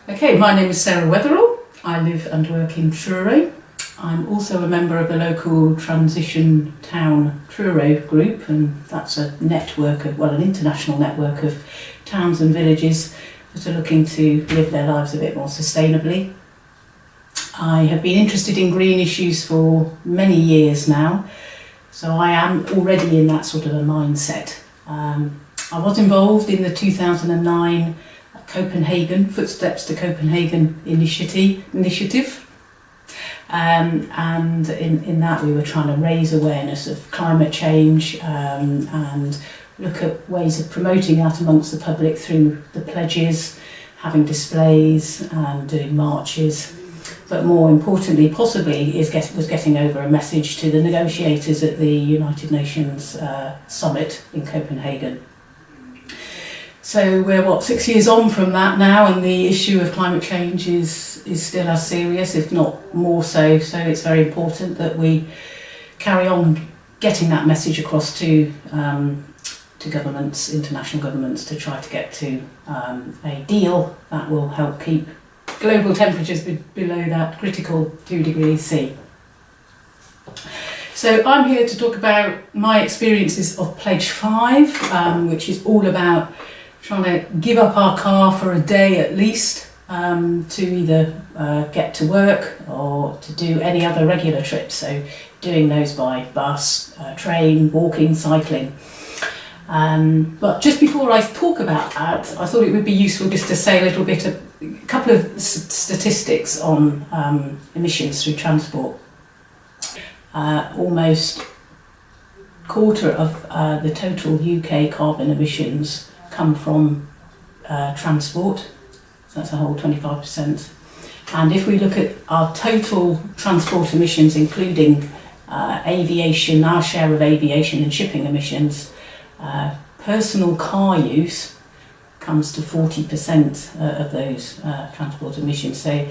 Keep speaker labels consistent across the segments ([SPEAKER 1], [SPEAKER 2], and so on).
[SPEAKER 1] Okay, my name is Sarah Wetherill. I live and work in Truro. I'm also a member of the local Transition Truro group, and that's a network of, well, an international network of towns and villages that are looking to live their lives a bit more sustainably. I have been interested in green issues for many years now, so I am already in that sort of a mindset. I was involved in the 2009 Copenhagen Footsteps to Copenhagen initiative, and in that we were trying to raise awareness of climate change and look at ways of promoting that amongst the public through the pledges, having displays and doing marches. But more importantly, possibly, was getting over a message to the negotiators at the United Nations summit in Copenhagen. So we're 6 years on from that now, and the issue of climate change is still as serious, if not more so. So it's very important that we carry on getting that message across to governments, international governments, to try to get to a deal that will help keep global temperatures below that critical 2 degrees C. So I'm here to talk about my experiences of Pledge 5, which is all about trying to give up our car for a day at least, to either get to work or to do any other regular trips. So doing those by bus, train, walking, cycling. But just before I talk about that, I thought it would be useful just to say a couple of statistics on emissions through transport. Almost a quarter of the total UK carbon emissions come from transport, so that's a whole 25%. And if we look at our total transport emissions, including aviation, our share of aviation and shipping emissions, personal car use comes to 40% of those transport emissions. So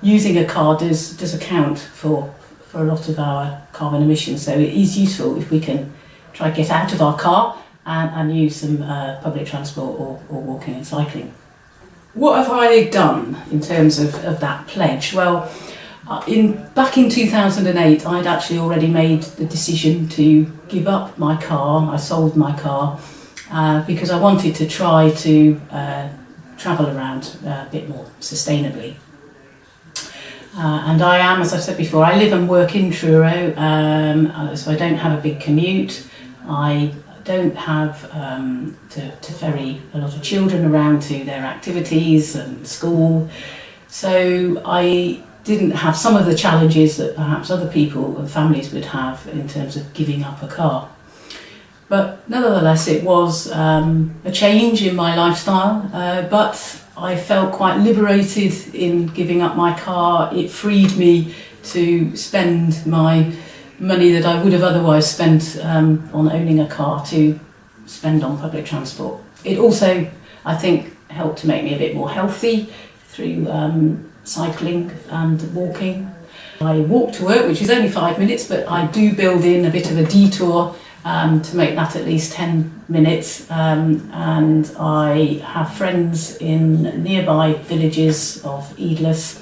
[SPEAKER 1] using a car does account for a lot of our carbon emissions. So it is useful if we can try to get out of our car and use some public transport or walking and cycling. What have I done in terms of that pledge? Well, back in 2008, I'd actually already made the decision to give up my car. I sold my car because I wanted to try to travel around a bit more sustainably. And I am, as I've said before, I live and work in Truro, so I don't have a big commute. I don't have to ferry a lot of children around to their activities and school. So I didn't have some of the challenges that perhaps other people and families would have in terms of giving up a car. But nevertheless, it was a change in my lifestyle, but I felt quite liberated in giving up my car. It freed me to spend my money that I would have otherwise spent on owning a car to spend on public transport. It also, I think, helped to make me a bit more healthy through cycling and walking. I walk to work, which is only 5 minutes, but I do build in a bit of a detour to make that at least 10 minutes. And I have friends in nearby villages of Eidless,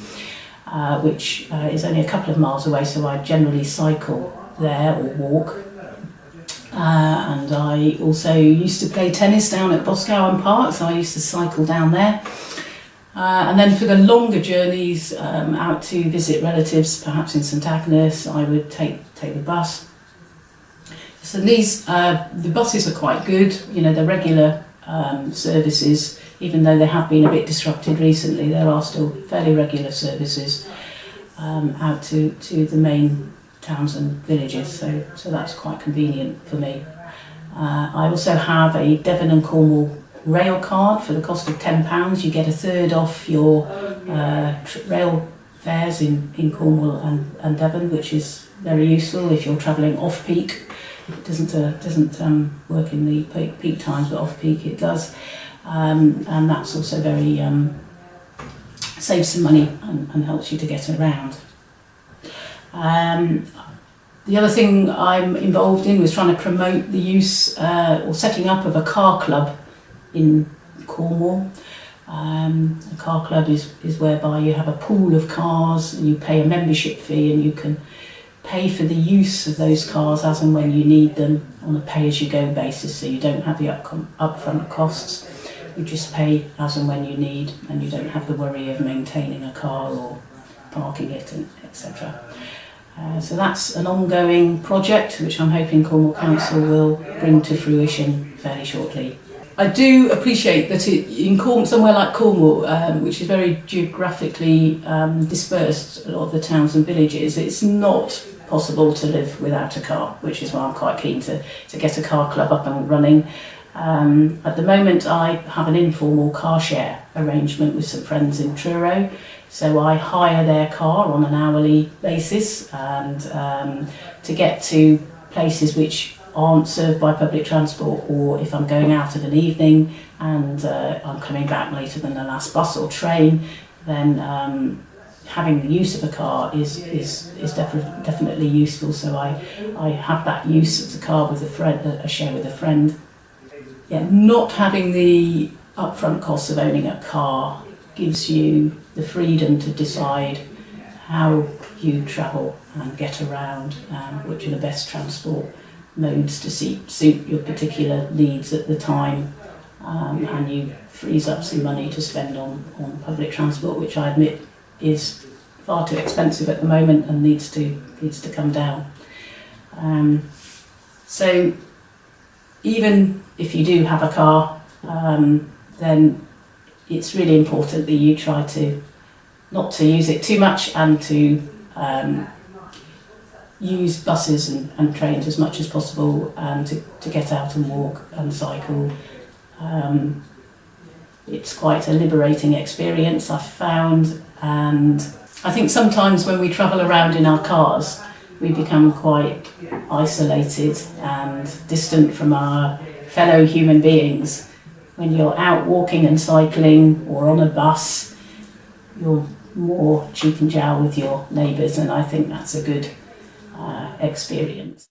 [SPEAKER 1] which is only a couple of miles away, so I generally cycle there or walk. And I also used to play tennis down at Boscawen Park, so I used to cycle down there. And then for the longer journeys out to visit relatives, perhaps in St Agnes, I would take the bus. So the buses are quite good, the regular services, even though they have been a bit disrupted recently, there are still fairly regular services out to the main towns and villages, so that's quite convenient for me. I also have a Devon and Cornwall rail card for the cost of £10. You get a third off your rail fares in Cornwall and Devon, which is very useful if you're travelling off-peak. It doesn't work in the peak times, but off-peak it does. And that's also very saves some money and helps you to get around. The other thing I'm involved in was trying to promote the use or setting up of a car club in Cornwall. A car club is whereby you have a pool of cars and you pay a membership fee, and you can pay for the use of those cars as and when you need them on a pay-as-you-go basis, so you don't have the upfront costs. You just pay as and when you need, and you don't have the worry of maintaining a car or parking it, etc. So that's an ongoing project which I'm hoping Cornwall Council will bring to fruition fairly shortly. I do appreciate that in somewhere like Cornwall, which is very geographically dispersed, a lot of the towns and villages, it's not possible to live without a car, which is why I'm quite keen to get a car club up and running. At the moment I have an informal car share arrangement with some friends in Truro, so I hire their car on an hourly basis, and to get to places which aren't served by public transport, or if I'm going out of an evening and I'm coming back later than the last bus or train, then having the use of a car is definitely useful. So I have that use of the car with a friend, a share with a friend. Yeah, not having the upfront costs of owning a car gives you the freedom to decide how you travel and get around, which are the best transport modes to suit your particular needs at the time, and you frees up some money to spend on public transport, which I admit is far too expensive at the moment and needs to come down. So even if you do have a car, then it's really important that you try not to use it too much, and to use buses and trains as much as possible, and to get out and walk and cycle. It's quite a liberating experience, I've found, and I think sometimes when we travel around in our cars we become quite isolated and distant from our fellow human beings. When you're out walking and cycling or on a bus, you're more cheek and jowl with your neighbours, and I think that's a good experience.